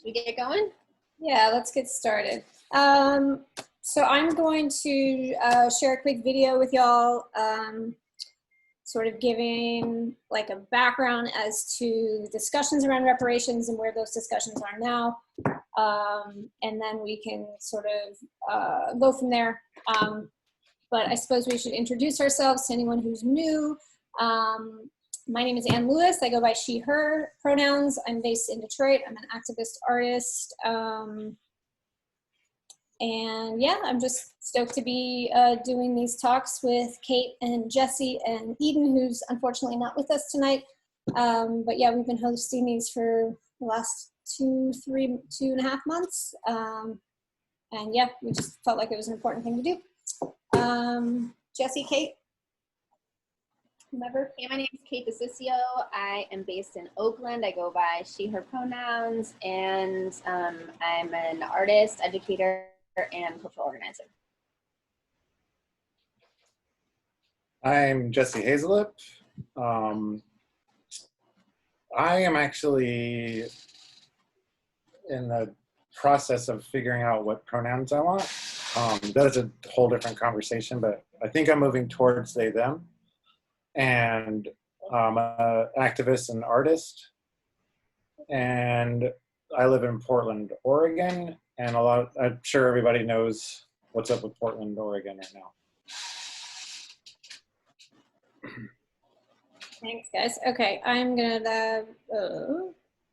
We get going? Yeah, let's get started. So I'm going to share a quick video with y'all, sort of giving like a background as to discussions around reparations and where those discussions are now. And then we can sort of go from there. But I suppose we should introduce ourselves to anyone who's new. My name is Ann Lewis. I go by she, her pronouns. I'm based in Detroit. I'm an activist artist. And yeah, I'm just stoked to be doing these talks with Kate and Jesse and Eden, who's unfortunately not with us tonight. But yeah, we've been hosting these for the last 2.5 months. And yeah, we just felt like it was an important thing to do. Jesse, Kate? Whomever. Hey, my name is Kate DeCiccio. I am based in Oakland. I go by she, her pronouns, and I'm an artist, educator, and cultural organizer. I'm Jesse Hazelip. I am actually in the process of figuring out what pronouns I want. That's a whole different conversation, but I think I'm moving towards they, them. And I'm an activist and artist. And I live in Portland, Oregon. And I'm sure everybody knows what's up with Portland, Oregon right now. Thanks, guys. Okay, I'm gonna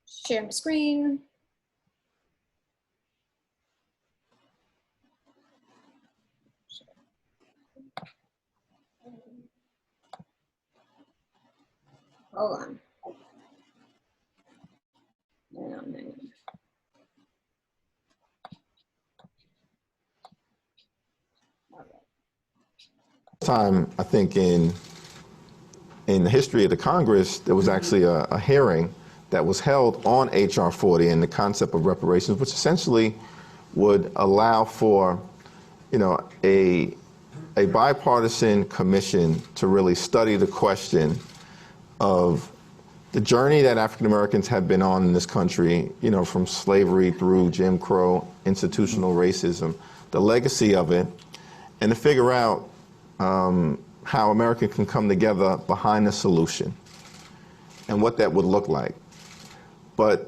share my screen. Hold on. Time, I think in the history of the Congress, there was actually a hearing that was held on H.R. 40 and the concept of reparations, which essentially would allow for, a bipartisan commission to really study the question of the journey that African Americans have been on in this country, from slavery through Jim Crow, institutional racism, the legacy of it, and to figure out how America can come together behind the solution and what that would look like. But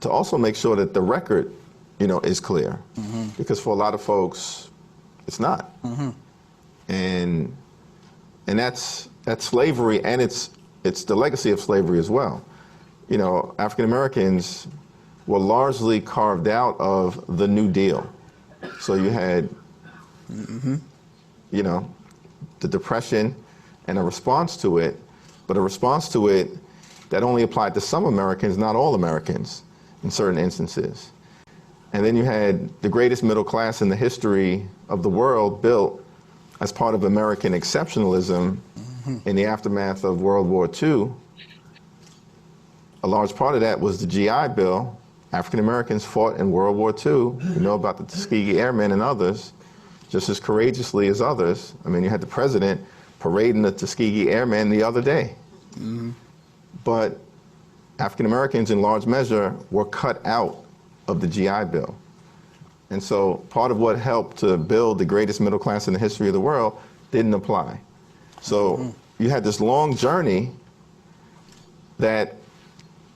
to also make sure that the record, is clear, because for a lot of folks, it's not. And that's slavery, and it's the legacy of slavery as well. African Americans were largely carved out of the New Deal. So you had, the Depression and a response to it, but a response to it that only applied to some Americans, not all Americans, in certain instances. And then you had the greatest middle class in the history of the world built as part of American exceptionalism in the aftermath of World War II. A large part of that was the GI Bill. African Americans fought in World War II. You know about the Tuskegee Airmen and others, just as courageously as others. I mean, you had the president parading the Tuskegee Airmen the other day. But African Americans, in large measure, were cut out of the GI Bill. And so part of what helped to build the greatest middle class in the history of the world didn't apply. So you had this long journey that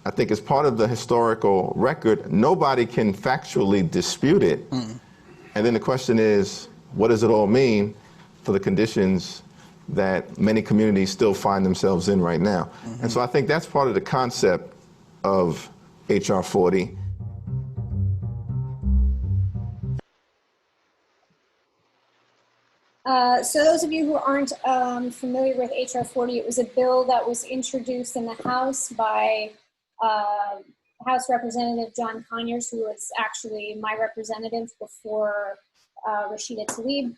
I think is part of the historical record. Nobody can factually dispute it. And then the question is, what does it all mean for the conditions that many communities still find themselves in right now? And so I think that's part of the concept of H.R. 40. So those of you who aren't familiar with H.R. 40, it was a bill that was introduced in the House by House Representative John Conyers, who was actually my representative before Rashida Tlaib.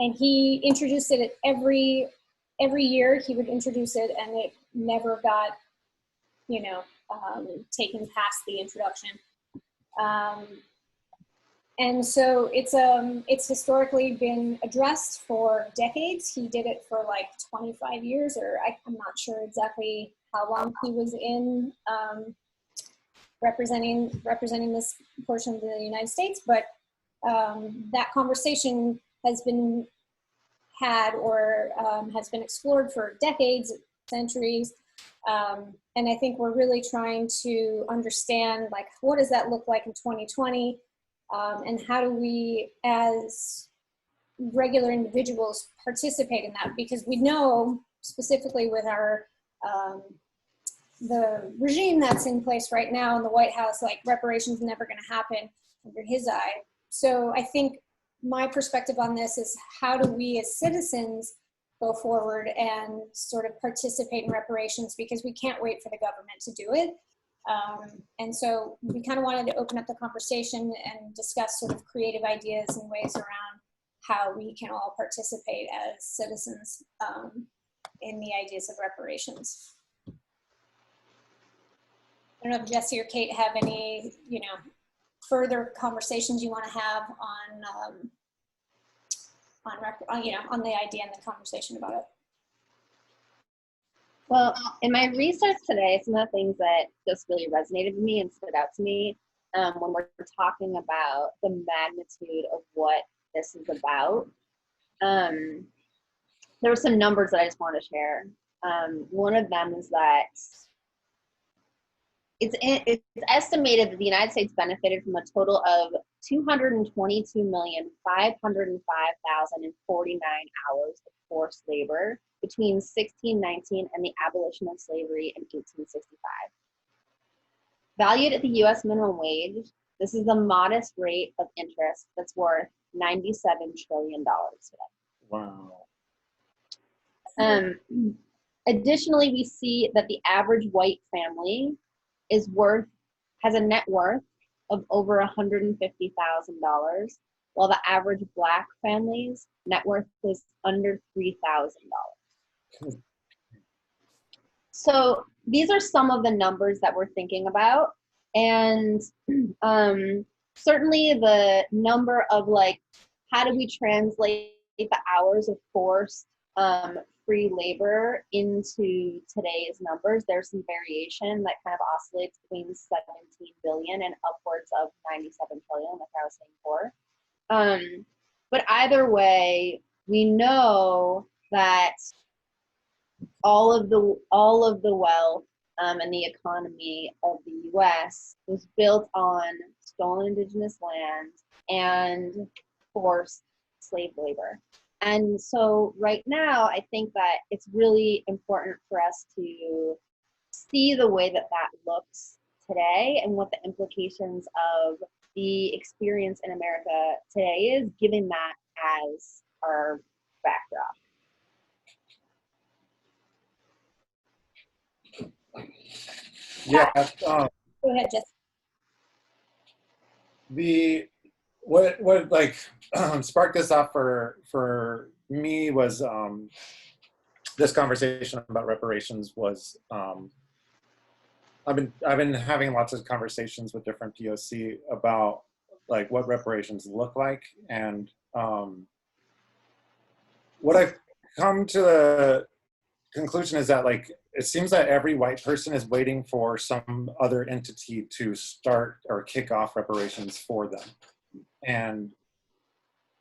And he introduced it every year. He would introduce it, and it never got, taken past the introduction. And so it's historically been addressed for decades. He did it for like 25 years, or I'm not sure exactly how long he was in representing this portion of the United States, but that conversation has been had or has been explored for decades, centuries. And I think we're really trying to understand, like, what does that look like in 2020? And how do we, as regular individuals, participate in that? Because we know, specifically with our, the regime that's in place right now in the White House, like, reparations never gonna happen under his eye. So I think my perspective on this is, how do we as citizens go forward and sort of participate in reparations, because we can't wait for the government to do it. And so we kind of wanted to open up the conversation and discuss sort of creative ideas and ways around how we can all participate as citizens in the ideas of reparations. I don't know if Jesse or Kate have any, you know, further conversations you want to have on you know, on the idea and the conversation about it. Well, in my research today, some of the things that just really resonated with me and stood out to me when we're talking about the magnitude of what this is about, there were some numbers that I just want to share. One of them is that it's estimated that the United States benefited from a total of 222,505,049 hours of forced labor between 1619 and the abolition of slavery in 1865. Valued at the U.S. minimum wage, this is a modest rate of interest that's worth $97 trillion today. Wow. Additionally, we see that the average white family has a net worth of over $150,000, while the average Black family's net worth is under $3,000. So these are some of the numbers that we're thinking about, and certainly the number of, like, how do we translate the hours of forced free labor into today's numbers. There's some variation that kind of oscillates between 17 billion and upwards of 97 trillion, like I was saying before. But either way, we know that all of the wealth and the economy of the U.S. was built on stolen indigenous land and forced slave labor. And so right now, I think that it's really important for us to see the way that that looks today and what the implications of the experience in America today is, given that as our backdrop. Yeah. Go ahead, Jess. What like sparked this off for me was this conversation about reparations was I've been having lots of conversations with different POC about, like, what reparations look like, and what I've come to the conclusion is that, like, it seems that every white person is waiting for some other entity to start or kick off reparations for them. And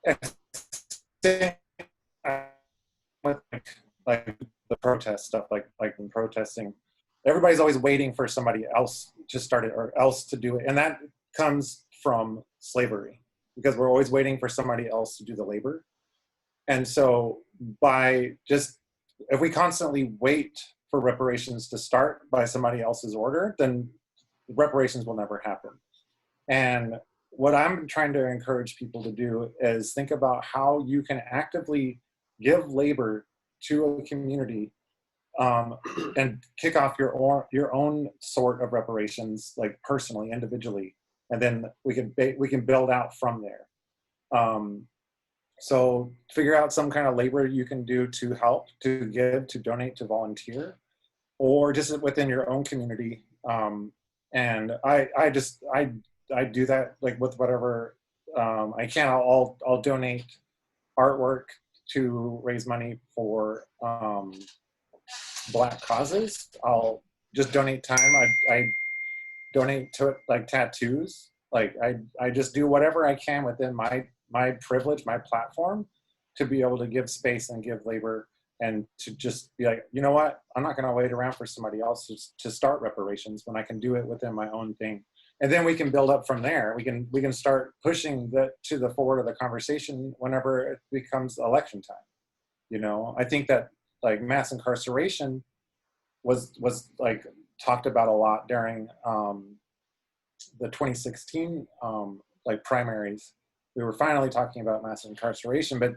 like the protest stuff, like in protesting, everybody's always waiting for somebody else to start it or else to do it. And that comes from slavery, because we're always waiting for somebody else to do the labor. And so if we constantly wait for reparations to start by somebody else's order, then reparations will never happen. And what I'm trying to encourage people to do is think about how you can actively give labor to a community and kick off your own sort of reparations, like personally, individually, and then we can build out from there. So figure out some kind of labor you can do to help, to give, to donate, to volunteer, or just within your own community. And I do that, like, with whatever I can. I'll donate artwork to raise money for Black causes. I'll just donate time. donate to like tattoos. Like I just do whatever I can within my privilege, my platform, to be able to give space and give labor, and to just be like, you know what, I'm not going to wait around for somebody else to start reparations when I can do it within my own thing. And then we can build up from there. We can start pushing to the forward of the conversation whenever it becomes election time. You know, I think that like mass incarceration was like talked about a lot during the 2016 like primaries. We were finally talking about mass incarceration, but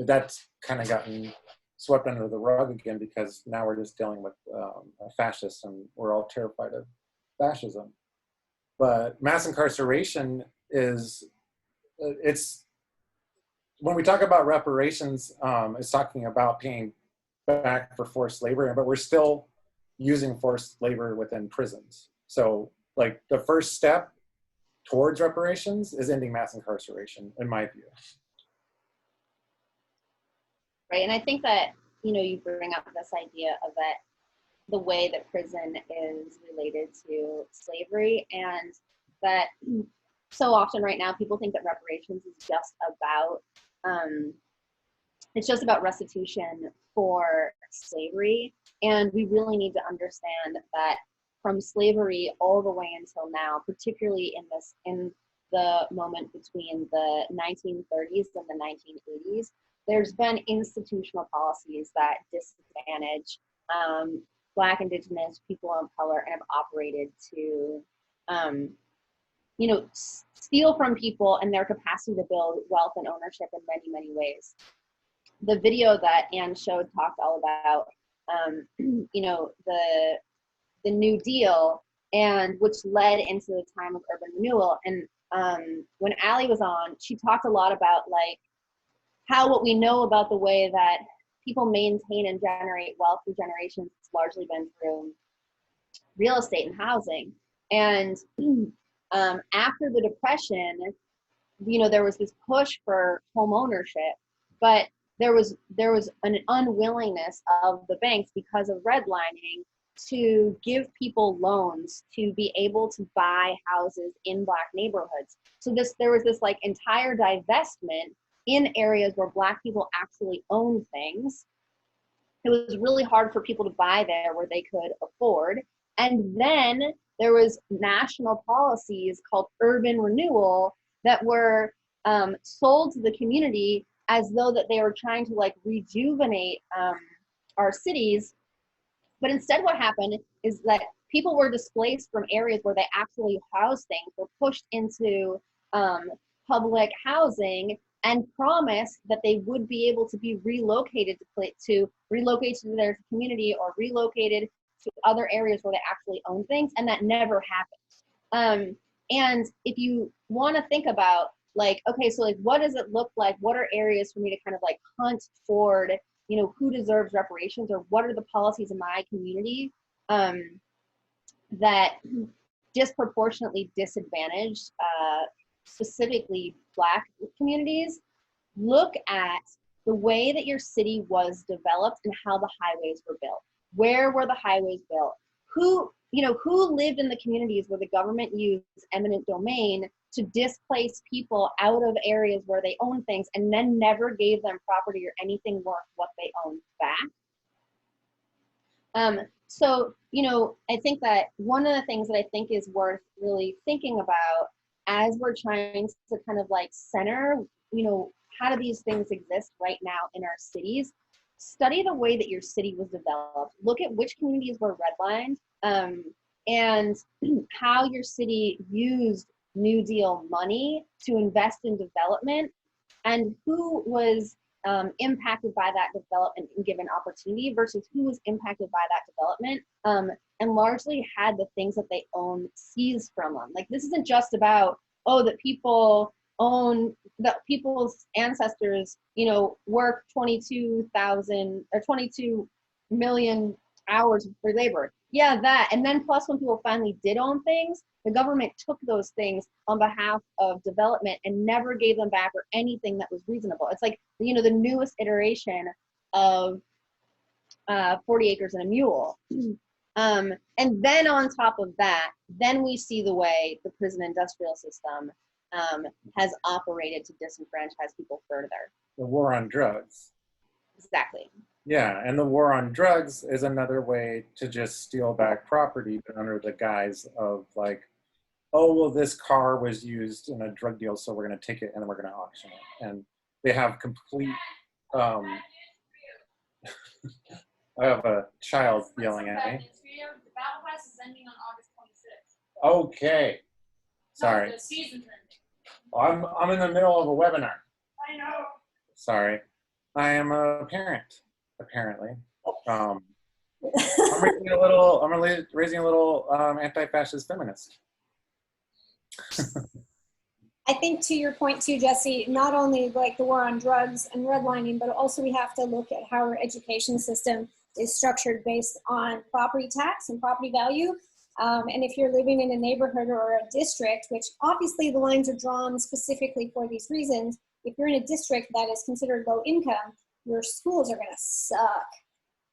that's kind of gotten swept under the rug again, because now we're just dealing with fascists, and we're all terrified of fascism. But mass incarceration is, it's, when we talk about reparations, it's talking about paying back for forced labor, but we're still using forced labor within prisons. So like the first step towards reparations is ending mass incarceration, in my view. Right, and I think that, you know, you bring up this idea of that the way that prison is related to slavery, and that so often right now people think that reparations is just about it's just about restitution for slavery, and we really need to understand that from slavery all the way until now, particularly in the moment between the 1930s and the 1980s, there's been institutional policies that disadvantage Black, Indigenous, people of color, and have operated to, you know, steal from people and their capacity to build wealth and ownership in many, many ways. The video that Anne showed talked all about, you know, the New Deal, and which led into the time of urban renewal. And when Allie was on, she talked a lot about like how what we know about the way that people maintain and generate wealth through generations has largely been through real estate and housing. And after the Depression, you know, there was this push for home ownership, but there was an unwillingness of the banks because of redlining to give people loans to be able to buy houses in Black neighborhoods. So there was this like entire divestment in areas where Black people actually owned things. It was really hard for people to buy there where they could afford. And then there was national policies called urban renewal that were sold to the community as though that they were trying to like rejuvenate our cities. But instead what happened is that people were displaced from areas where they actually housed things, were pushed into public housing, and promised that they would be able to be relocated to their community, or relocated to other areas where they actually own things, and that never happened. And if you want to think about like, okay, so like what does it look like? What are areas for me to kind of like hunt toward, you know, who deserves reparations, or what are the policies in my community that disproportionately disadvantage specifically Black communities? Look at the way that your city was developed and how the highways were built. Where were the highways built? Who lived in the communities where the government used eminent domain to displace people out of areas where they own things, and then never gave them property or anything worth what they owned back? So, you know, I think that one of the things that I think is worth really thinking about as we're trying to kind of like center, you know, how do these things exist right now in our cities? Study the way that your city was developed. Look at which communities were redlined, and how your city used New Deal money to invest in development, and who was impacted by that development and given opportunity versus who was impacted by that development and largely had the things that they own seized from them. Like, this isn't just about, oh, that people's ancestors, you know, worked 22,000 or 22 million hours of free labor. Yeah, that. And then plus when people finally did own things, the government took those things on behalf of development and never gave them back or anything that was reasonable. It's like, you know, the newest iteration of 40 acres and a mule. And then on top of that, then we see the way the prison industrial system has operated to disenfranchise people further. The war on drugs. Exactly. Yeah, and the war on drugs is another way to just steal back property, but under the guise of like, oh, well, this car was used in a drug deal, so we're going to take it and then we're going to auction it. And they have complete, I have a child yelling at me. The battle pass is ending on August 26th. Okay. Sorry. No, the season's ending. I'm in the middle of a webinar. I know. Sorry. I am a parent, apparently. I'm raising a little anti-fascist feminist. I think to your point too, Jesse, not only like the war on drugs and redlining, but also we have to look at how our education system is structured based on property tax and property value. And if you're living in a neighborhood or a district, which obviously the lines are drawn specifically for these reasons, if you're in a district that is considered low income, your schools are going to suck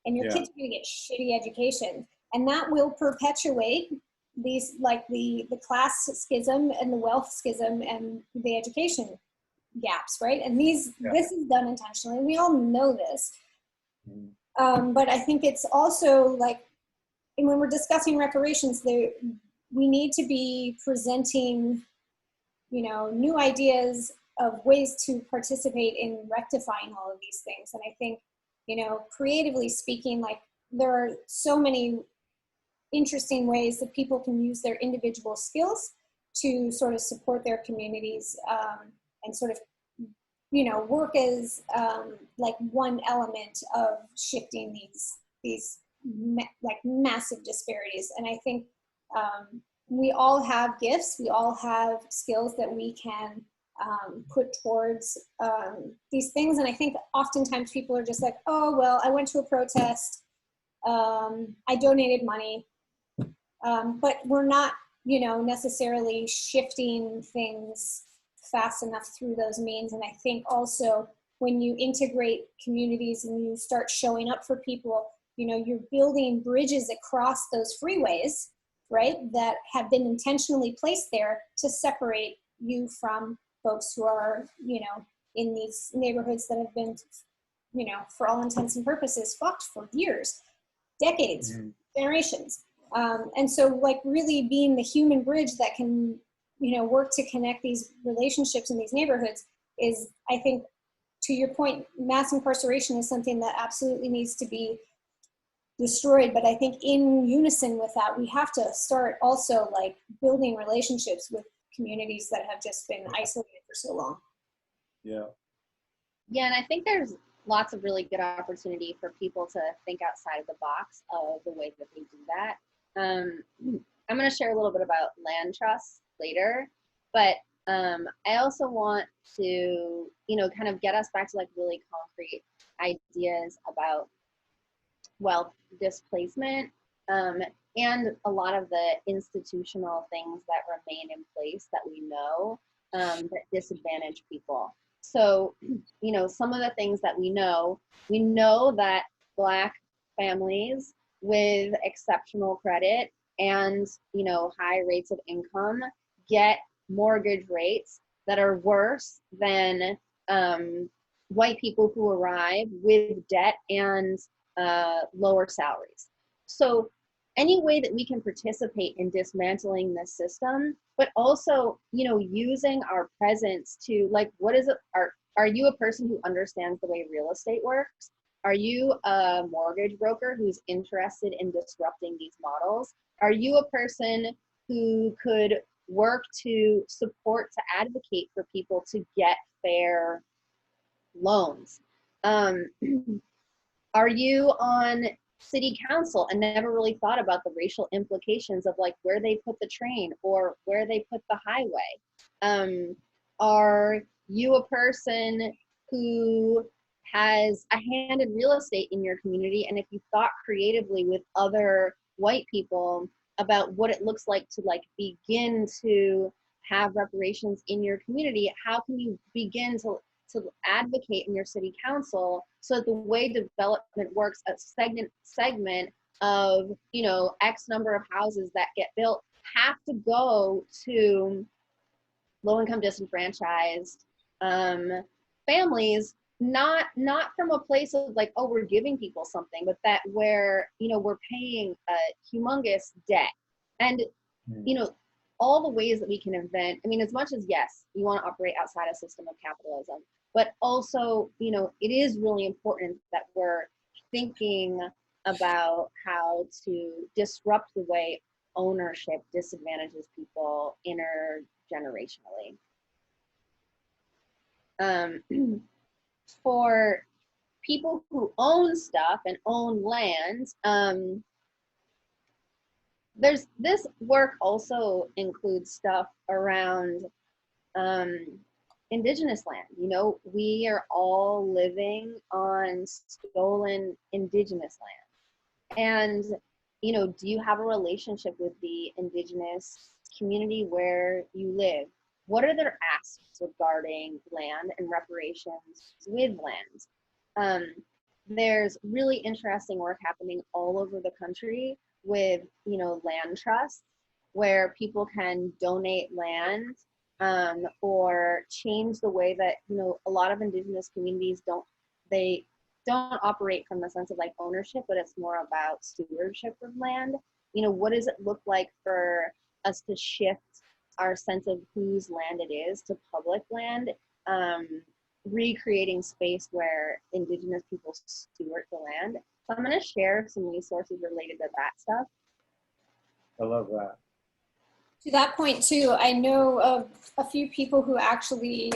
and your kids are going to get shitty education. And that will perpetuate these, like the class schism and the wealth schism and the education gaps, right? And this is done intentionally. We all know this. But I think it's also like, and when we're discussing reparations, we need to be presenting, new ideas of ways to participate in rectifying all of these things. And I think, creatively speaking, like there are so many interesting ways that people can use their individual skills to sort of support their communities and sort of, work as like one element of shifting these like massive disparities. And I think we all have gifts, we all have skills that we can put towards these things. And I think oftentimes people are just like, oh, well, I went to a protest, I donated money, but we're not, necessarily shifting things fast enough through those means. And I think also when you integrate communities and you start showing up for people, you're building bridges across those freeways, right, that have been intentionally placed there to separate you from folks who are, in these neighborhoods that have been, for all intents and purposes, fucked for years, decades, generations. And so like really being the human bridge that can, work to connect these relationships in these neighborhoods is, I think, to your point, mass incarceration is something that absolutely needs to be destroyed. But I think in unison with that, we have to start also like building relationships with communities that have just been isolated for so long. Yeah. Yeah, and I think there's lots of really good opportunity for people to think outside of the box of the way that they do that. I'm going to share a little bit about land trusts later, but I also want to, kind of get us back to like really concrete ideas about wealth displacement and a lot of the institutional things that remain in place that we know that disadvantage people. So, some of the things that we know that Black families with exceptional credit and, high rates of income get mortgage rates that are worse than white people who arrive with debt and lower salaries. So any way that we can participate in dismantling this system, but also, using our presence to like, what is it? Are you a person who understands the way real estate works? Are you a mortgage broker who's interested in disrupting these models? Are you a person who could work to support, to advocate for people to get fair loans? Are you on city council and never really thought about the racial implications of like where they put the train or where they put the highway? Are you a person who has a hand in real estate in your community, and if you thought creatively with other white people about what it looks like to like begin to have reparations in your community, how can you begin to advocate in your city council so that the way development works, a segment of, you know, X number of houses that get built have to go to low-income disenfranchised families, not from a place of like, oh, we're giving people something, but that where, you know, we're paying a humongous debt. And, you know, all the ways that we can invent, I mean, as much as, yes, you want to operate outside a system of capitalism, but also, you know, it is really important that we're thinking about how to disrupt the way ownership disadvantages people intergenerationally. For people who own stuff and own land, there's this work also includes stuff around indigenous land. You know, we are all living on stolen indigenous land. And, you know, do you have a relationship with the indigenous community where you live? What are their asks regarding land and reparations with land? There's really interesting work happening all over the country with, you know, land trusts where people can donate land or change the way that, you know, a lot of indigenous communities don't operate from the sense of like ownership, but it's more about stewardship of land. You know, what does it look like for us to shift our sense of whose land it is to public land, recreating space where indigenous people steward the land. So I'm going to share some resources related to that stuff. I love that. To that point too, I know of a few people who actually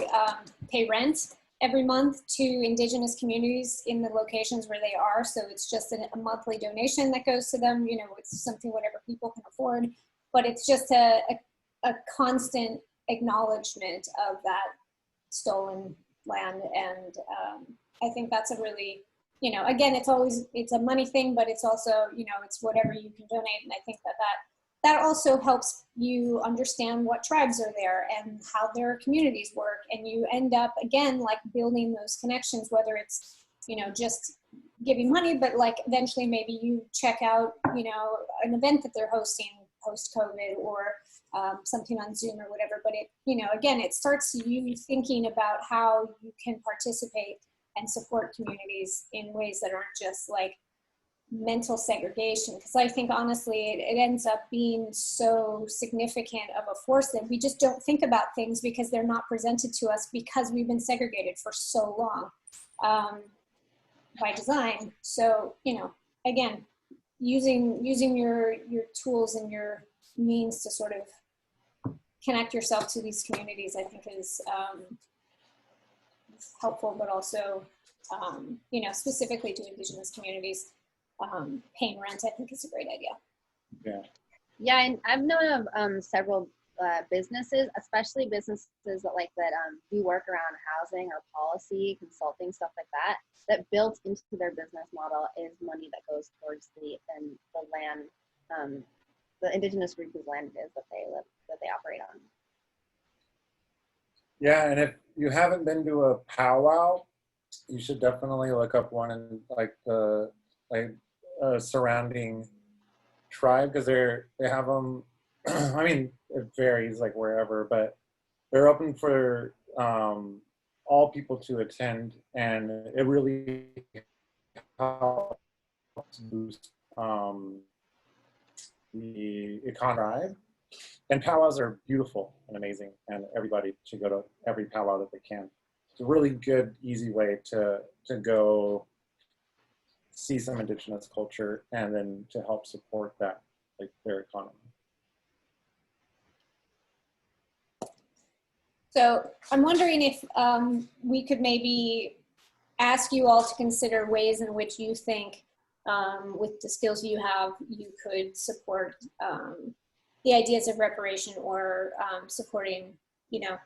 pay rent every month to indigenous communities in the locations where they are. So it's just a monthly donation that goes to them. You know, it's something whatever people can afford, but it's just a constant acknowledgement of that stolen land. And I think that's a really, you know, again, it's a money thing, but it's also, you know, it's whatever you can donate. And I think that also helps you understand what tribes are there and how their communities work. And you end up, again, like building those connections, whether it's, you know, just giving money, but like eventually maybe you check out, you know, an event that they're hosting post-COVID or something on Zoom or whatever. But it, you know, again, it starts you thinking about how you can participate and support communities in ways that aren't just like mental segregation, because I think honestly it ends up being so significant of a force that we just don't think about things because they're not presented to us because we've been segregated for so long by design. So, you know, again, using your tools and your means to sort of connect yourself to these communities, I think is helpful, but also you know, specifically to indigenous communities. Paying rent, I think, is a great idea. Yeah. Yeah, and I've known of several businesses, especially businesses that do work around housing or policy, consulting, stuff like that, that built into their business model is money that goes towards the land, the indigenous group whose land it is that they operate on. Yeah, and if you haven't been to a powwow, you should definitely look up one in like the surrounding tribe, because they have them. I mean, it varies like wherever, but they're open for all people to attend, and it really helps boost the economy. And powwows are beautiful and amazing, and everybody should go to every powwow that they can. It's a really good, easy way to go see some indigenous culture and then to help support that, like their economy. So I'm wondering if we could maybe ask you all to consider ways in which you think with the skills you have, you could support the ideas of reparation or supporting, you know,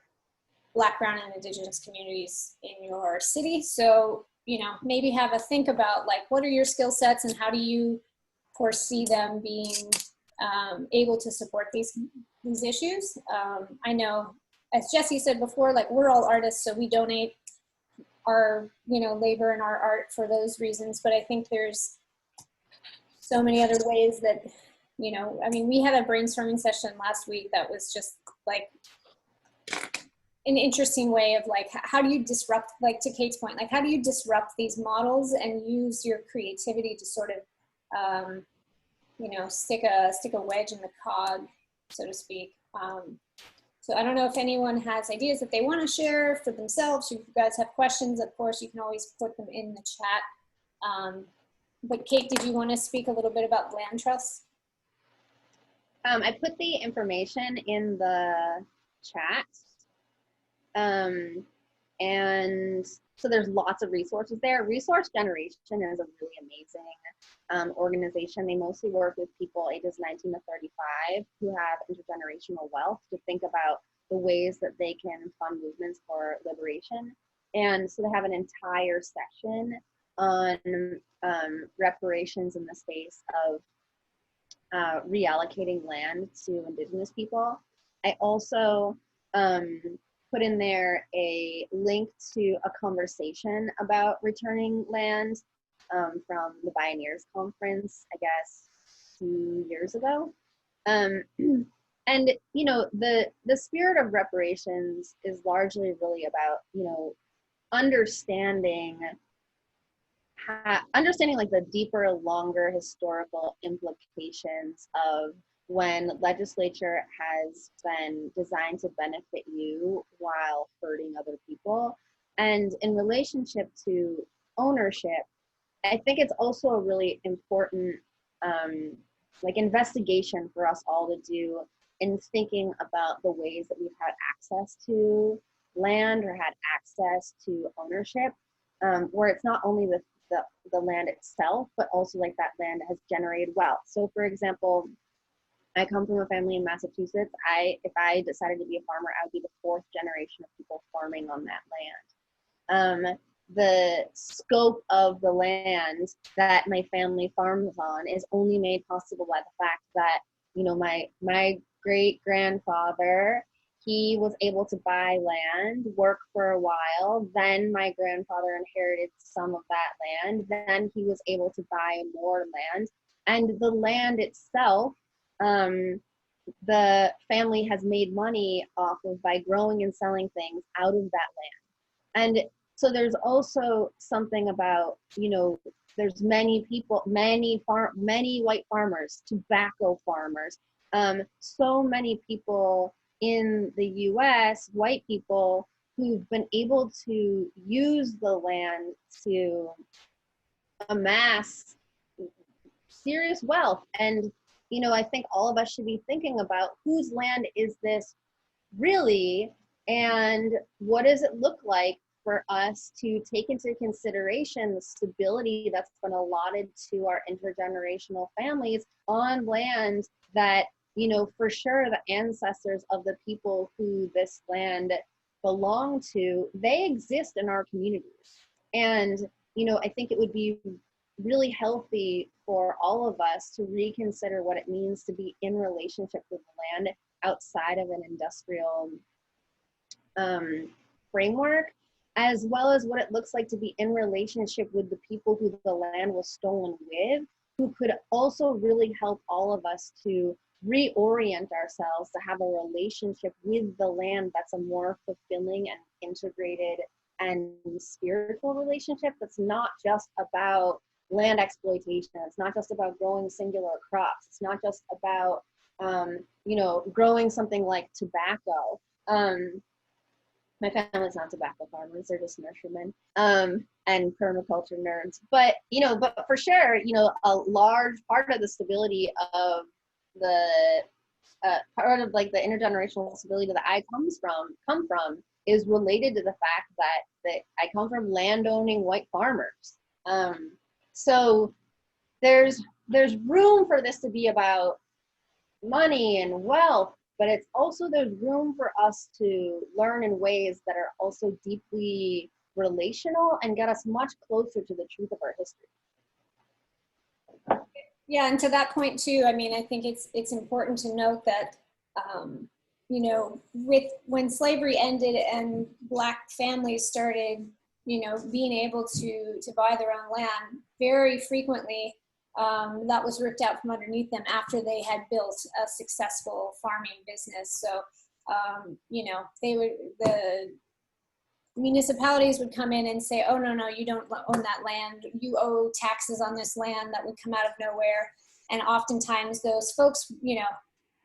Black, Brown, and Indigenous communities in your city. So, you know, maybe have a think about like, what are your skill sets and how do you foresee them being able to support these issues? I know, as Jesse said before, like we're all artists, so we donate our, you know, labor and our art for those reasons. But I think there's so many other ways that, you know, I mean, we had a brainstorming session last week that was just like an interesting way of like, how do you disrupt, like to Kate's point, like how do you disrupt these models and use your creativity to sort of, you know, stick a wedge in the cog, so to speak. So I don't know if anyone has ideas that they want to share for themselves. If you guys have questions, of course, you can always put them in the chat. But Kate, did you want to speak a little bit about land trusts? I put the information in the chat. And so there's lots of resources there. Resource Generation is a really amazing organization. They mostly work with people ages 19 to 35 who have intergenerational wealth to think about the ways that they can fund movements for liberation. And so they have an entire section on reparations in the space of reallocating land to Indigenous people. I also put in there a link to a conversation about returning land from the Pioneers Conference, I guess, 2 years ago. And you know, the spirit of reparations is largely really about, you know, understanding like the deeper, longer historical implications of when legislature has been designed to benefit you while hurting other people. And in relationship to ownership, I think it's also a really important like investigation for us all to do in thinking about the ways that we've had access to land or had access to ownership, where it's not only the land itself, but also like that land has generated wealth. So for example, I come from a family in Massachusetts. If I decided to be a farmer, I would be the 4th generation of people farming on that land. The scope of the land that my family farms on is only made possible by the fact that, you know, my great grandfather, he was able to buy land, work for a while, then my grandfather inherited some of that land, then he was able to buy more land, and the land itself, the family has made money off of by growing and selling things out of that land. And so there's also something about, you know, there's many people, many white farmers, tobacco farmers, so many people in the US, white people, who've been able to use the land to amass serious wealth. And, you know, I think all of us should be thinking about whose land is this really, and what does it look like for us to take into consideration the stability that's been allotted to our intergenerational families on land that, you know, for sure the ancestors of the people who this land belong to, they exist in our communities. And, you know, I think it would be really healthy for all of us to reconsider what it means to be in relationship with the land outside of an industrial framework, as well as what it looks like to be in relationship with the people who the land was stolen with, who could also really help all of us to reorient ourselves to have a relationship with the land that's a more fulfilling and integrated and spiritual relationship that's not just about land exploitation. It's not just about growing singular crops. It's not just about you know, growing something like tobacco. My family's not tobacco farmers, they're just nurserymen and permaculture nerds. But, you know, but for sure, you know, a large part of the stability of the part of like the intergenerational stability that I come from is related to the fact that I come from landowning white farmers. So there's room for this to be about money and wealth, but it's also, there's room for us to learn in ways that are also deeply relational and get us much closer to the truth of our history. Yeah, and to that point too, I mean, I think it's important to note that, you know, when slavery ended and Black families started, you know, being able to buy their own land, very frequently that was ripped out from underneath them after they had built a successful farming business. So, you know, the municipalities would come in and say, oh, no, you don't own that land. You owe taxes on this land. That would come out of nowhere. And oftentimes those folks, you know,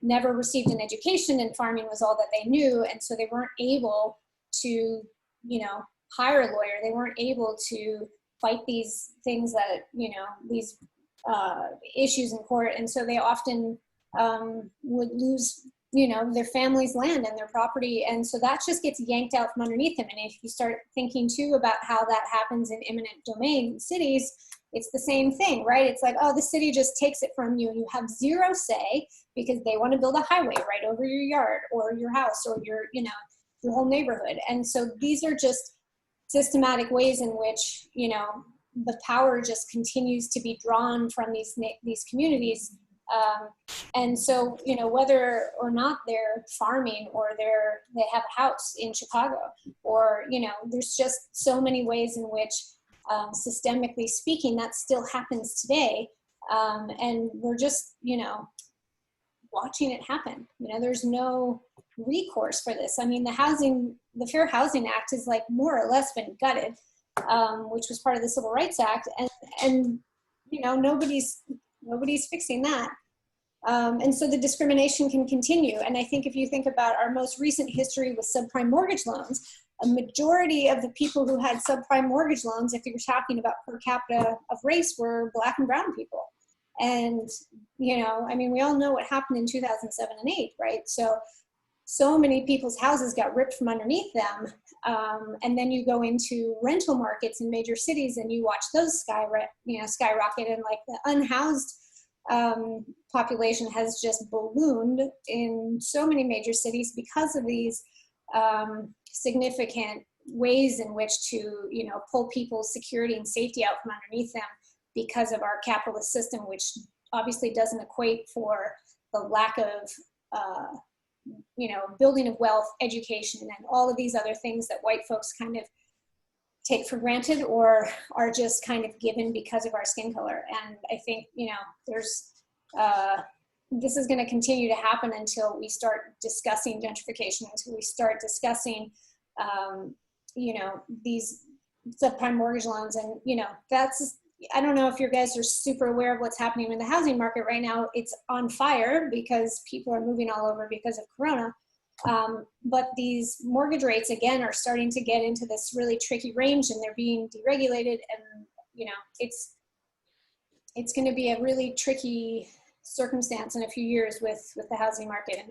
never received an education, and farming was all that they knew. And so they weren't able to, you know, hire a lawyer. They weren't able to fight these things that, you know, these issues in court. And so they often would lose, you know, their family's land and their property. And so that just gets yanked out from underneath them. And if you start thinking too about how that happens in eminent domain in cities, it's the same thing, right? It's like, oh, the city just takes it from you and you have zero say because they want to build a highway right over your yard or your house or your, you know, your whole neighborhood. And so these are just systematic ways in which, you know, the power just continues to be drawn from these communities. And so, you know, whether or not they're farming or they have a house in Chicago, or, you know, there's just so many ways in which, systemically speaking, that still happens today. And we're just, you know, watching it happen. You know, there's no recourse for this. I mean, the Fair Housing Act is like more or less been gutted, which was part of the Civil Rights Act. And you know, nobody's fixing that. And so the discrimination can continue. And I think if you think about our most recent history with subprime mortgage loans, a majority of the people who had subprime mortgage loans, if you're talking about per capita of race, were Black and brown people. And, you know, I mean, we all know what happened in 2007 and 8, right? So many people's houses got ripped from underneath them. And then you go into rental markets in major cities and you watch those skyrocket, and like the unhoused population has just ballooned in so many major cities because of these significant ways in which to, you know, pull people's security and safety out from underneath them because of our capitalist system, which obviously doesn't equate for the lack of, you know, building of wealth, education, and all of these other things that white folks kind of take for granted or are just kind of given because of our skin color. And I think, you know, there's, this is going to continue to happen until we start discussing gentrification, until we start discussing, you know, these subprime mortgage loans. And, you know, I don't know if you guys are super aware of what's happening in the housing market right now. It's on fire because people are moving all over because of Corona. But these mortgage rates, again, are starting to get into this really tricky range, and they're being deregulated. And, you know, it's going to be a really tricky circumstance in a few years with the housing market.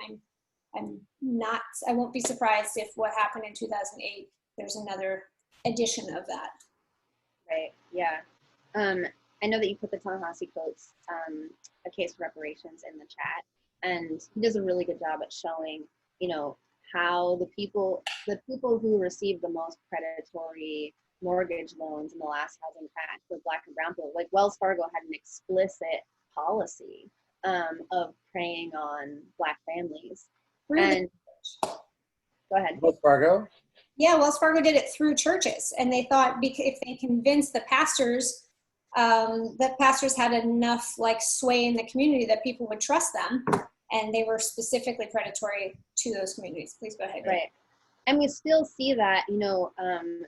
And I won't be surprised if what happened in 2008, there's another edition of that. Right, yeah. I know that you put the Ta-Nehisi Coates, A Case for Reparations, in the chat, and he does a really good job at showing, you know, how the people who received the most predatory mortgage loans in the last housing crash were Black and brown people. Like Wells Fargo had an explicit policy of preying on Black families. And go ahead. Wells Fargo? Yeah, Wells Fargo did it through churches, and they thought if they convinced the pastors that pastors had enough like sway in the community that people would trust them, and they were specifically predatory to those communities. Please go ahead. Right. And we still see that, you know,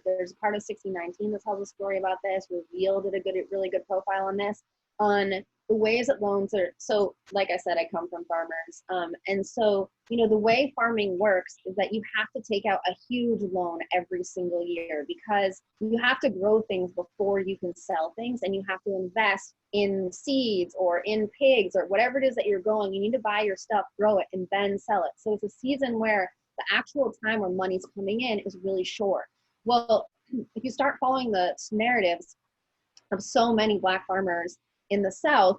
there's a part of 1619 that tells a story about this. Reveal did a really good profile on this, on the ways that loans are. So like I said, I come from farmers. And so, you know, the way farming works is that you have to take out a huge loan every single year because you have to grow things before you can sell things, and you have to invest in seeds or in pigs or whatever it is that you're growing. You need to buy your stuff, grow it, and then sell it. So it's a season where the actual time where money's coming in is really short. Well, if you start following the narratives of so many Black farmers in the South,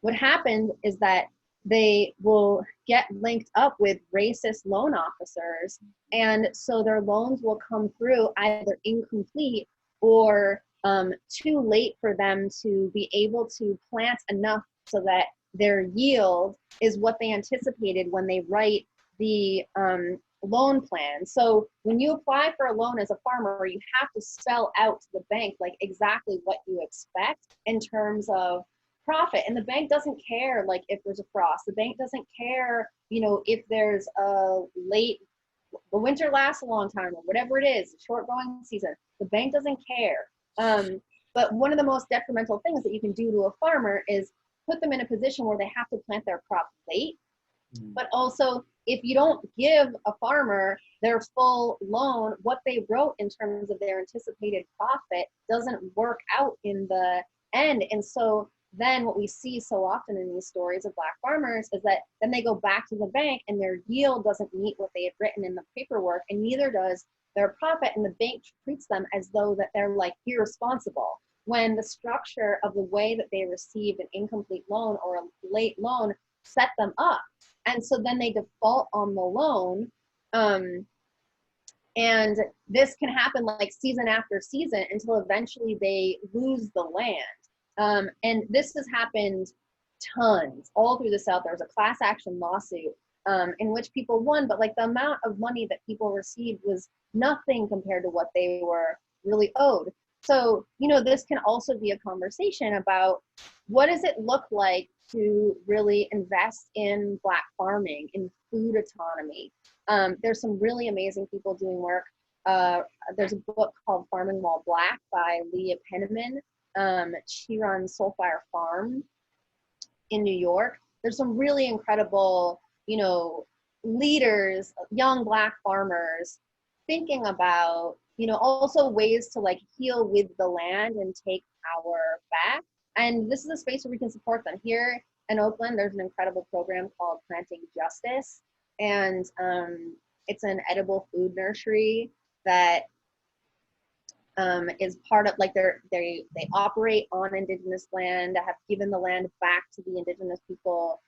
what happened is that they will get linked up with racist loan officers. And so their loans will come through either incomplete or too late for them to be able to plant enough so that their yield is what they anticipated when they write the loan plan. So when you apply for a loan as a farmer, you have to spell out to the bank like exactly what you expect in terms of profit, and the bank doesn't care like if there's a frost. The bank doesn't care, you know, if there's a late, the winter lasts a long time or whatever it is, short growing season. The bank doesn't care. But one of the most detrimental things that you can do to a farmer is put them in a position where they have to plant their crop late. But also, if you don't give a farmer their full loan, what they wrote in terms of their anticipated profit doesn't work out in the end. And so then what we see so often in these stories of Black farmers is that then they go back to the bank and their yield doesn't meet what they had written in the paperwork, and neither does their profit, and the bank treats them as though that they're like irresponsible, when the structure of the way that they received an incomplete loan or a late loan set them up. And so then they default on the loan. And this can happen like season after season until eventually they lose the land. And this has happened tons all through the South. There was a class action lawsuit in which people won, but like the amount of money that people received was nothing compared to what they were really owed. So, you know, this can also be a conversation about what does it look like to really invest in Black farming, in food autonomy. There's some really amazing people doing work. There's a book called Farming While Black by Leah Penniman. She runs Soulfire Farm in New York. There's some really incredible, you know, leaders, young Black farmers thinking about, you know, also ways to like heal with the land and take power back. And this is a space where we can support them. Here in Oakland, there's an incredible program called Planting Justice. And it's an edible food nursery that is part of, like, they operate on Indigenous land, have given the land back to the Indigenous people.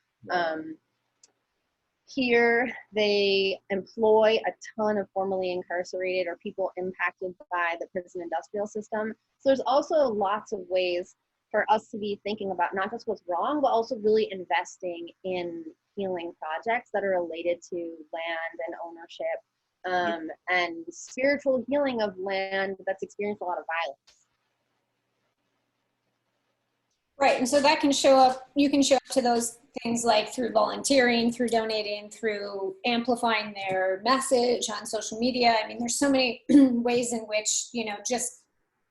Here, they employ a ton of formerly incarcerated or people impacted by the prison industrial system. So there's also lots of ways for us to be thinking about not just what's wrong, but also really investing in healing projects that are related to land and ownership, and spiritual healing of land that's experienced a lot of violence. Right, and so that can show up, you can show up to those things like through volunteering, through donating, through amplifying their message on social media. I mean, there's so many ways in which, you know, just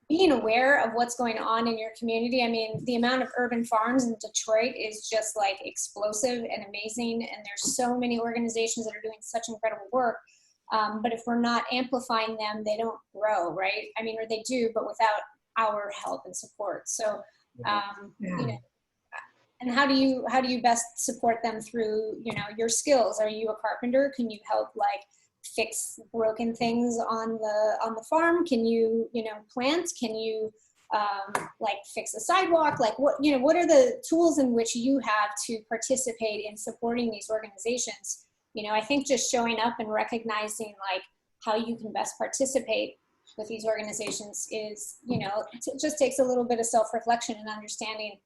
being aware of what's going on in your community. I mean, the amount of urban farms in Detroit is just like explosive and amazing. And there's so many organizations that are doing such incredible work. But if we're not amplifying them, they don't grow, right? I mean, or they do, but without our help and support. So, you know, and how do you best support them through, you know, your skills? Are you a carpenter? Can you help like fix broken things on the farm? Can you, you know, plant? Can you like fix a sidewalk? Like what, you know, what are the tools in which you have to participate in supporting these organizations? You know, I think just showing up and recognizing like how you can best participate with these organizations is, you know, it just takes a little bit of self-reflection and understanding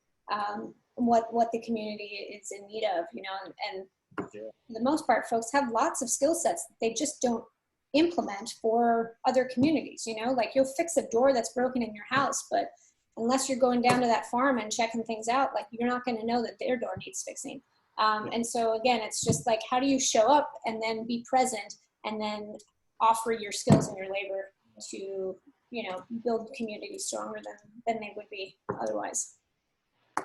what the community is in need of, you know, and for the most part, folks have lots of skill sets that they just don't implement for other communities, you know, like you'll fix a door that's broken in your house, but unless you're going down to that farm and checking things out, like you're not going to know that their door needs fixing. And so again, it's just like, how do you show up and then be present and then offer your skills and your labor to, you know, build communities stronger than they would be otherwise. Do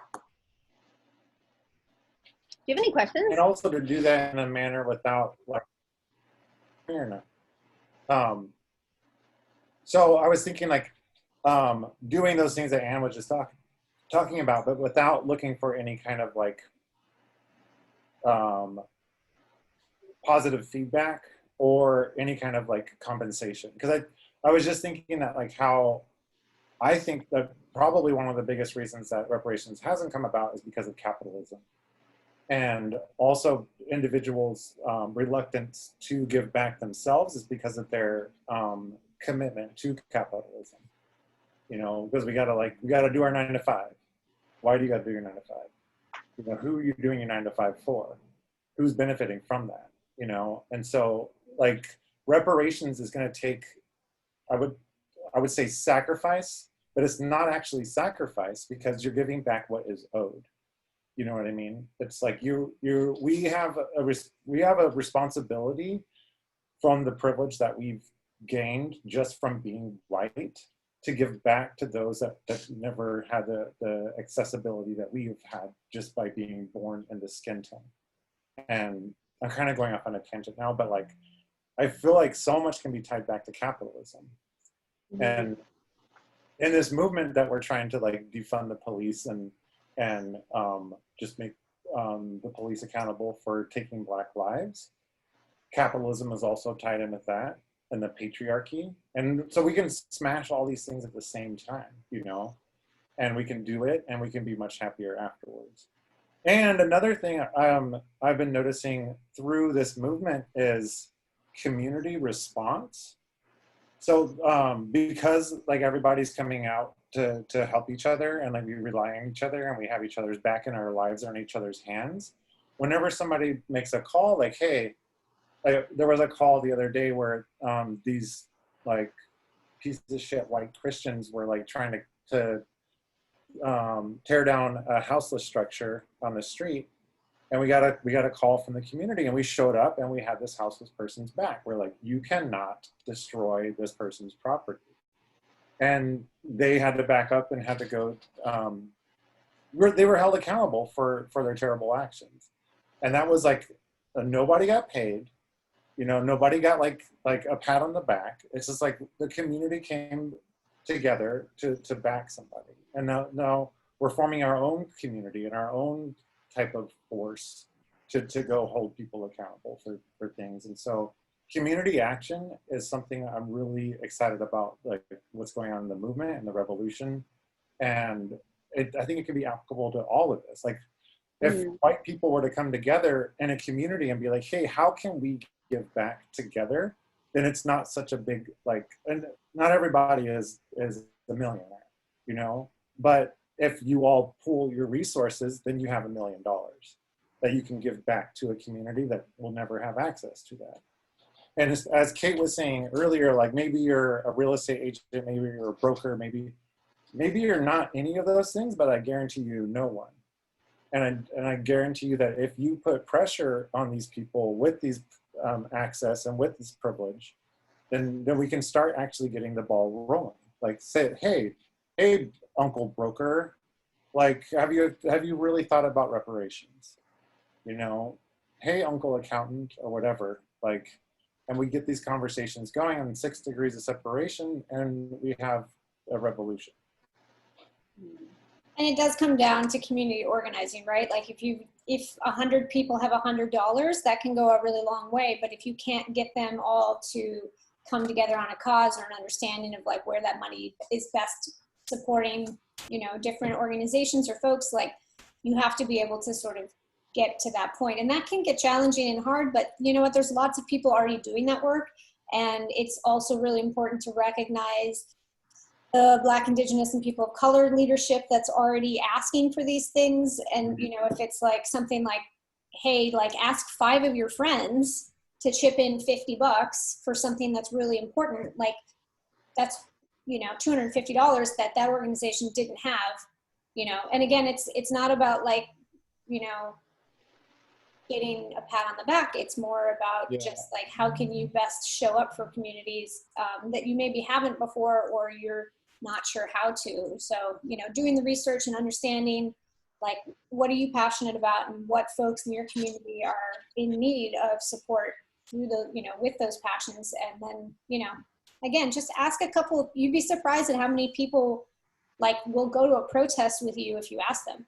you have any questions? And also to do that in a manner without like, so I was thinking like doing those things that Anne was just talking about, but without looking for any kind of like positive feedback or any kind of like compensation. Because I was just thinking that like how I think that probably one of the biggest reasons that reparations hasn't come about is because of capitalism. And also individuals' reluctance to give back themselves is because of their commitment to capitalism. You know, because we gotta do our 9 to 5. Why do you gotta do your 9 to 5? You know, who are you doing your 9 to 5 for? Who's benefiting from that? You know, and so like reparations is gonna take, I would say sacrifice but it's not actually sacrifice because you're giving back what is owed. You know what I mean? It's like we have a responsibility from the privilege that we've gained just from being white to give back to those that never had the accessibility that we've had just by being born in this skin tone. And I'm kind of going off on a tangent now, but like, I feel like so much can be tied back to capitalism. Mm-hmm. And in this movement that we're trying to like defund the police and just make the police accountable for taking Black lives, capitalism is also tied in with that, and the patriarchy. And so we can smash all these things at the same time, you know, and we can do it and we can be much happier afterwards. And another thing I've been noticing through this movement is community response. So because like everybody's coming out to help each other, and like we rely on each other and we have each other's back in our lives are in each other's hands, whenever somebody makes a call like, hey, there was a call the other day where these like pieces of shit white Christians were like trying to tear down a houseless structure on the street, and we got a call from the community, and we showed up and we had this houseless person's back. We're like, you cannot destroy this person's property, and they had to back up and had to go. They were held accountable for their terrible actions, and that was like nobody got paid. You know, nobody got like a pat on the back. It's just like the community came together to back somebody. And now we're forming our own community and our own type of force to go hold people accountable for things. And so community action is something I'm really excited about, like what's going on in the movement and the revolution. And I think it can be applicable to all of this. Like if white people were to come together in a community and be like, hey, how can we give back together, then it's not such a big, like, and not everybody is a millionaire, you know, but if you all pool your resources, then you have $1 million that you can give back to a community that will never have access to that. And as Kate was saying earlier, like maybe you're a real estate agent, maybe you're a broker, maybe you're not any of those things, but I guarantee you no one. And I guarantee you that if you put pressure on these people with these access and with this privilege, then we can start actually getting the ball rolling. Like say, hey, Uncle Broker, like have you really thought about reparations? You know, hey, Uncle Accountant or whatever, like, and we get these conversations going on 6 degrees of separation, and we have a revolution. And it does come down to community organizing, right? Like if 100 people have $100, that can go a really long way. But if you can't get them all to come together on a cause or an understanding of like where that money is best supporting, you know, different organizations or folks, like you have to be able to sort of get to that point. And that can get challenging and hard, but you know what, there's lots of people already doing that work. And it's also really important to recognize the Black, Indigenous, and people of color leadership that's already asking for these things. And, you know, if it's like something like, hey, like ask 5 of your friends to chip in $50 for something that's really important, like that's, you know, $250 that organization didn't have, you know. And again, it's not about like, you know, getting a pat on the back. It's more about just like, how can you best show up for communities that you maybe haven't before, or you're not sure how to. So, you know, doing the research and understanding, like, what are you passionate about and what folks in your community are in need of support through the, you know, with those passions. And then, you know, again, just ask a couple, you'd be surprised at how many people like will go to a protest with you if you ask them.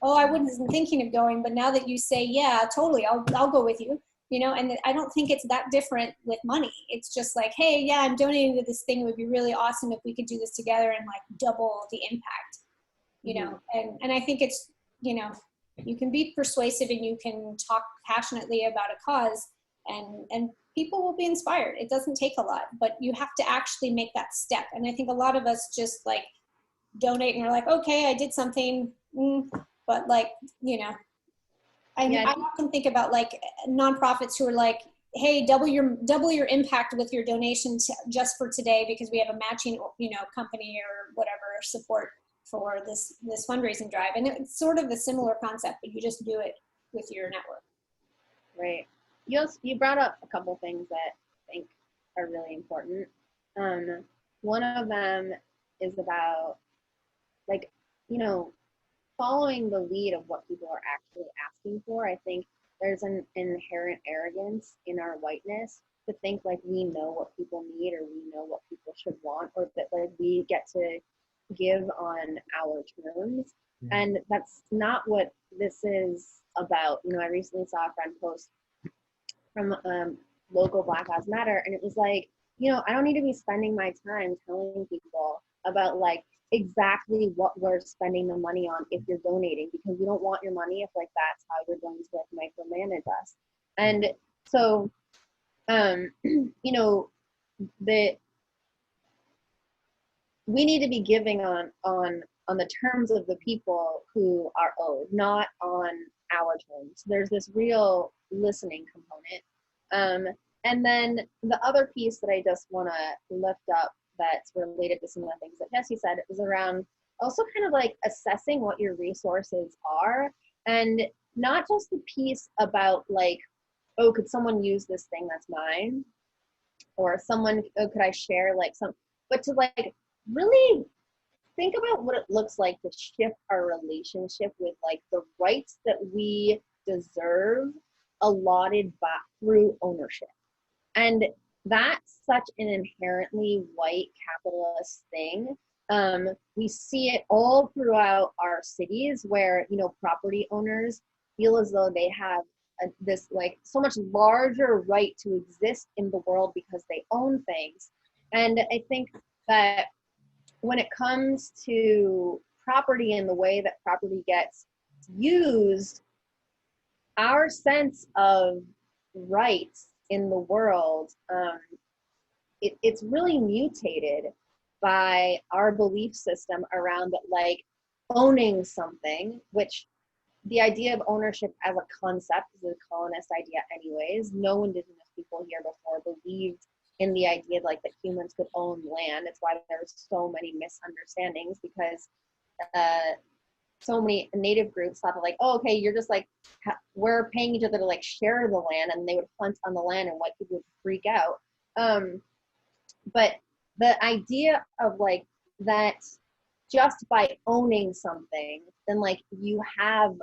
Oh, I wasn't thinking of going, but now that you say, yeah, totally, I'll go with you. You know, and I don't think it's that different with money. It's just like, hey, yeah, I'm donating to this thing. It would be really awesome if we could do this together and like double the impact, you know. And I think it's, you know, you can be persuasive and you can talk passionately about a cause, and people will be inspired. It doesn't take a lot, but you have to actually make that step. And I think a lot of us just like donate and we're like, okay, I did something, but like, you know, I often think about like nonprofits who are like, hey, double your impact with your donation just for today because we have a matching, you know, company or whatever. support for this fundraising drive. And it's sort of a similar concept, but you just do it with your network. Right. You brought up a couple things that I think are really important. One of them is about, like, you know, following the lead of what people are actually asking for. I think there's an inherent arrogance in our whiteness to think like we know what people need, or we know what people should want, or that like we get to give on our terms. And that's not what this is about. You know, I recently saw a friend post from local Black Lives Matter, and it was like, you know, I don't need to be spending my time telling people about like exactly what we're spending the money on if you're donating, because we don't want your money if like that's how you're going to like micromanage us. And so you know, that we need to be giving on the terms of the people who are owed, not on our terms. There's this real listening component. And then the other piece that I just want to lift up that's related to some of the things that Jesse said is around also kind of like assessing what your resources are, and not just the piece about like, oh, could someone use this thing that's mine? Or someone, oh, could I share like some, but to like really think about what it looks like to shift our relationship with like the rights that we deserve allotted by through ownership. And that's such an inherently white capitalist thing. We see it all throughout our cities where, you know, property owners feel as though they have this like so much larger right to exist in the world because they own things. And I think that when it comes to property and the way that property gets used, our sense of rights in the world, it's really mutated by our belief system around that, like owning something, which the idea of ownership as a concept is a colonist idea anyways. No indigenous people here before believed in the idea like that humans could own land. It's why there's so many misunderstandings, because so many native groups thought like, oh, okay, you're just like, we're paying each other to like share the land, and they would hunt on the land and white people would freak out. But the idea of like that just by owning something, then like you have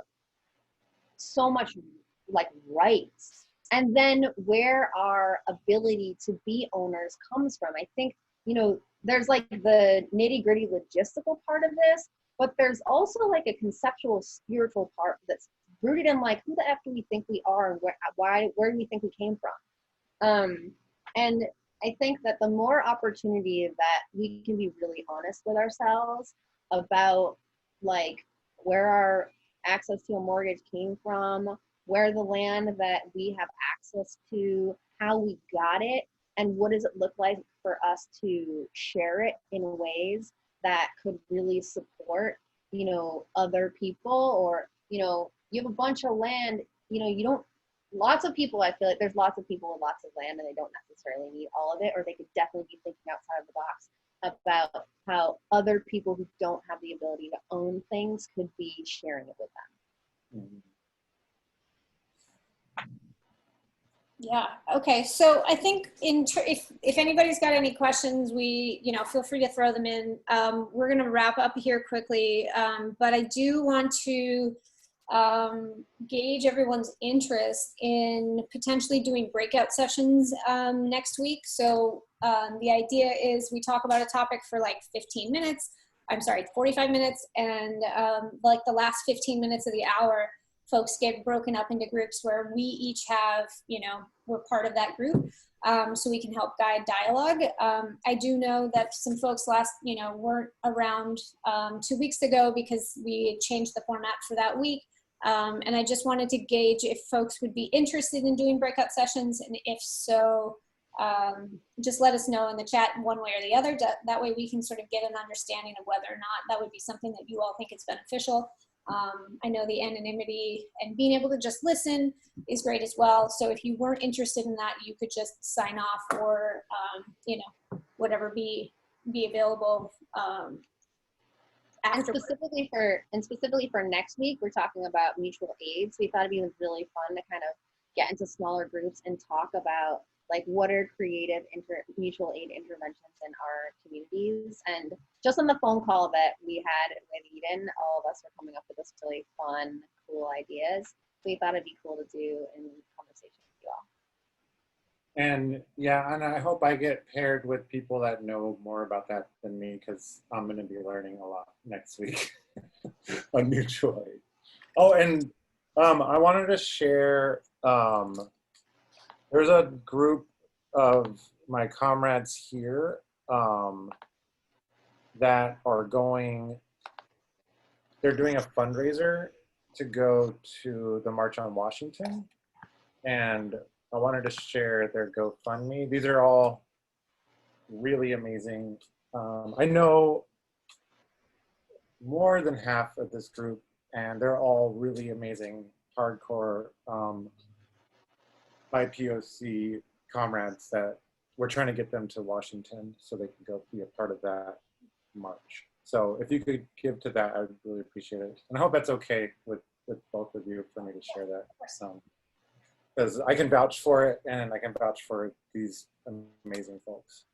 so much like rights, and then where our ability to be owners comes from. I think, you know, there's like the nitty-gritty logistical part of this, but there's also like a conceptual spiritual part that's rooted in like, who the F do we think we are, and where do we think we came from? And I think that the more opportunity that we can be really honest with ourselves about like where our access to a mortgage came from, where the land that we have access to, how we got it, and what does it look like for us to share it in ways that could really support, you know, other people. Or, you know, you have a bunch of land, you know, you don't, lots of people, I feel like there's lots of people with lots of land and they don't necessarily need all of it, or they could definitely be thinking outside of the box about how other people who don't have the ability to own things could be sharing it with them. Yeah. Okay. So I think if anybody's got any questions, feel free to throw them in. We're going to wrap up here quickly, but I do want to gauge everyone's interest in potentially doing breakout sessions next week. So the idea is we talk about a topic for like 45 minutes, and like the last 15 minutes of the hour, folks get broken up into groups where we each have, we're part of that group, so we can help guide dialogue. I do know that some folks weren't around 2 weeks ago because we had changed the format for that week. And I just wanted to gauge if folks would be interested in doing breakout sessions, and if so, just let us know in the chat one way or the other. That way we can sort of get an understanding of whether or not that would be something that you all think is beneficial. I know the anonymity and being able to just listen is great as well. So if you weren't interested in that, you could just sign off, or, whatever be available And afterward. specifically for next week, we're talking about mutual aid. So we thought it'd be really fun to kind of get into smaller groups and talk about like what are creative mutual aid interventions in our communities. And just on the phone call that we had with Eden, all of us are coming up with this really fun, cool ideas. We thought it'd be cool to do in conversation with you all. And yeah, and I hope I get paired with people that know more about that than me, because I'm going to be learning a lot next week on mutual aid. Oh, and I wanted to share, there's a group of my comrades here that are they're doing a fundraiser to go to the March on Washington. And I wanted to share their GoFundMe. These are all really amazing. I know more than half of this group, and they're all really amazing, hardcore BIPOC comrades that we're trying to get them to Washington so they can go be a part of that march. So if you could give to that, I would really appreciate it. And I hope that's okay with both of you for me to share that. Because I can vouch for it, and I can vouch for these amazing folks.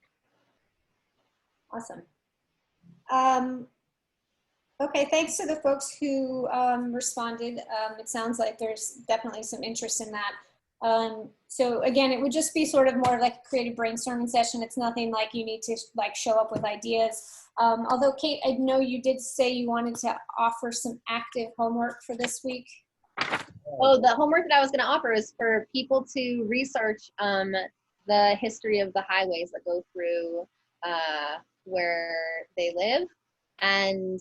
Awesome. Okay, thanks to the folks who responded. It sounds like there's definitely some interest in that. So again, it would just be sort of more like a creative brainstorming session. It's nothing like you need to like show up with ideas. Although Kate, I know you did say you wanted to offer some active homework for this week. Oh, the homework that I was going to offer is for people to research the history of the highways that go through where they live, and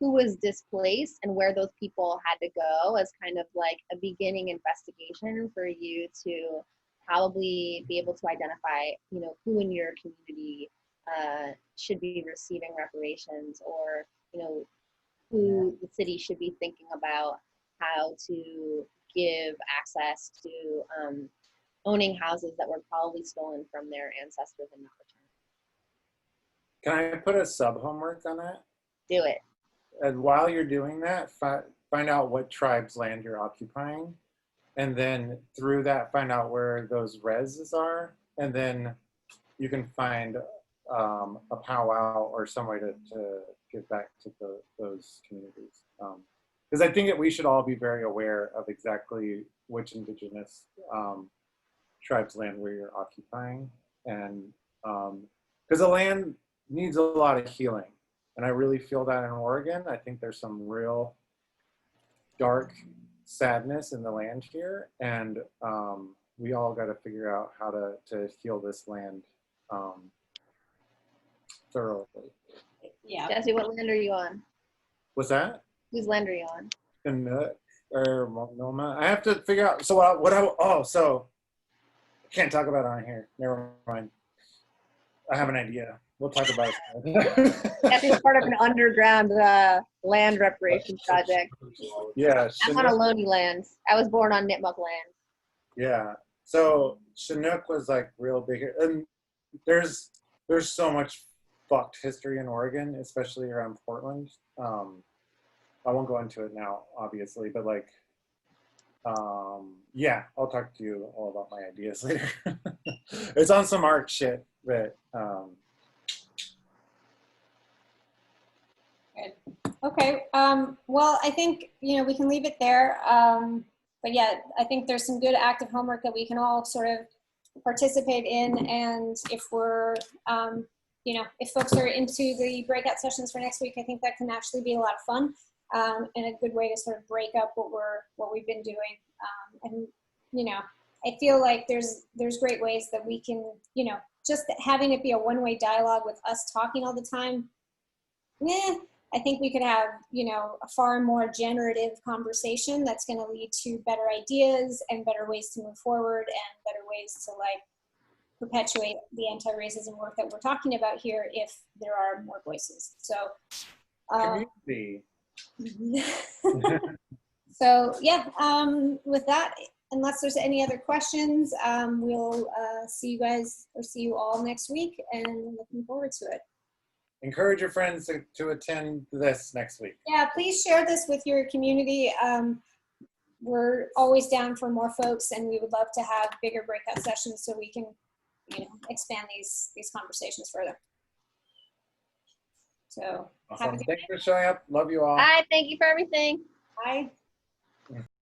who was displaced and where those people had to go, as kind of like a beginning investigation for you to probably be able to identify, you know, who in your community should be receiving reparations, or, you know, who the city should be thinking about how to give access to owning houses that were probably stolen from their ancestors and not returned. Can I put a sub homework on that? Do it. And while you're doing that, find out what tribe's land you're occupying. And then through that, find out where those reses are. And then you can find a powwow or some way to give back to those communities. Because I think that we should all be very aware of exactly which indigenous tribes' land we're occupying. And because the land needs a lot of healing. And I really feel that in Oregon. I think there's some real dark sadness in the land here. And we all got to figure out how to heal this land thoroughly. Yeah. Jesse, what land are you on? What's that? Whose land are you on? Nut or Multnomah. I have to figure out. So so I can't talk about it on here. Never mind. I have an idea. We'll talk about it. Jesse's part of an underground land reparation project. Yeah. I'm on Ohlone lands. I was born on Nipmuc land. Yeah. So Chinook was like real big, and there's so much fucked history in Oregon, especially around Portland. I won't go into it now, obviously, but like, yeah, I'll talk to you all about my ideas later. It's on some art shit, but Good. Okay. Well, I think, you know, we can leave it there. But yeah, I think there's some good active homework that we can all sort of participate in. And if we're, you know, if folks are into the breakout sessions for next week, I think that can actually be a lot of fun. And a good way to sort of break up what we've been doing. And, you know, I feel like there's great ways that we can, you know, just having it be a one-way dialogue with us talking all the time. I think we could have, you know, a far more generative conversation that's going to lead to better ideas and better ways to move forward and better ways to like perpetuate the anti-racism work that we're talking about here if there are more voices. So community. So yeah, with that, unless there's any other questions, we'll see you guys or see you all next week, and looking forward to it. encourage your friends to attend this next week. Yeah, please share this with your community. We're always down for more folks, and we would love to have bigger breakout sessions so we can, expand these conversations further. So, Awesome. Thanks for showing up. Love you all. Hi, thank you for everything. bye.